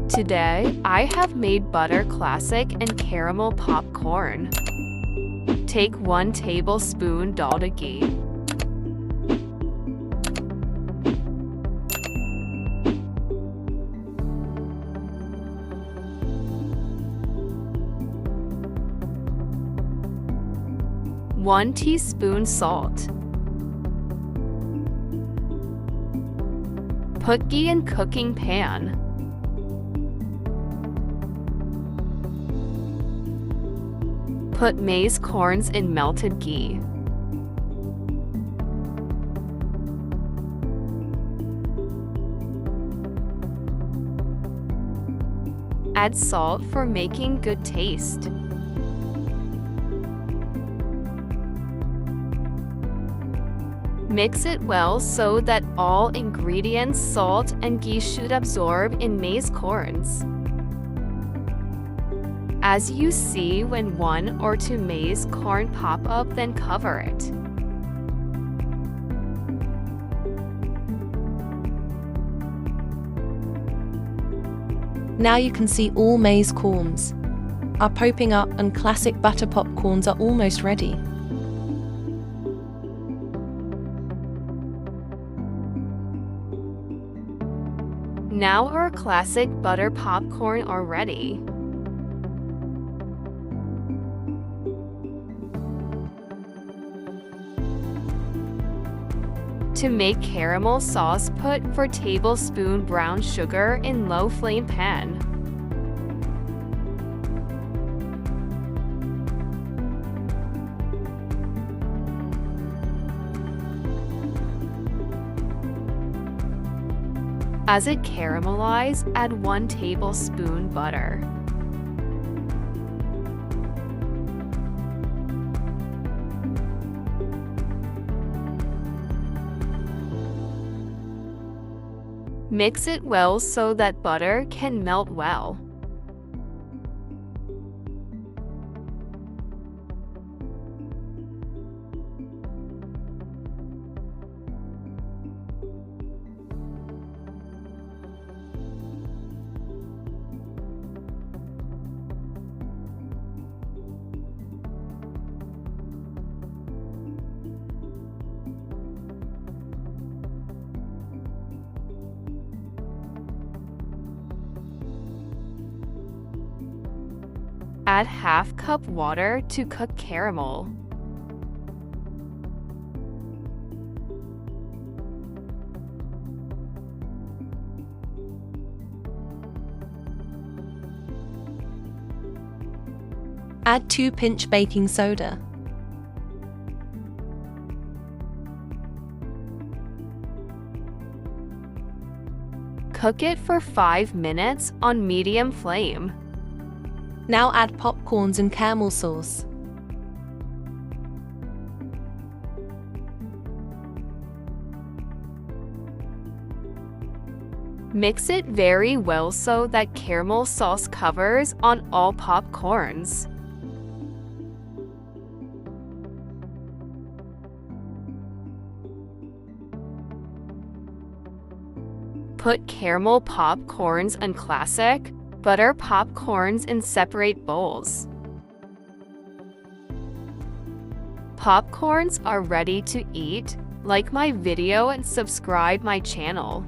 Today, I have made butter classic and caramel popcorn. Take 1 tablespoon dalda ghee. One teaspoon salt. Put ghee in cooking pan. Put maize corns in melted ghee. Add salt for making good taste. Mix it well so that all ingredients, salt and ghee should absorb in maize corns. As you see, when 1 or 2 maize corn pop up, then cover it. Now you can see all maize corns are popping up and classic butter popcorns are almost ready. Now our classic butter popcorn are ready. To make caramel sauce, put 4 tablespoons brown sugar in low flame pan. As it caramelizes, add 1 tablespoon butter. Mix it well so that butter can melt well. Add ½ cup water to cook caramel. Add 2 pinch baking soda. Cook it for 5 minutes on medium flame. Now add popcorns and caramel sauce. Mix it very well so that caramel sauce covers on all popcorns. Put caramel popcorns and classic butter popcorns in separate bowls. Popcorns are ready to eat. Like my video and subscribe my channel.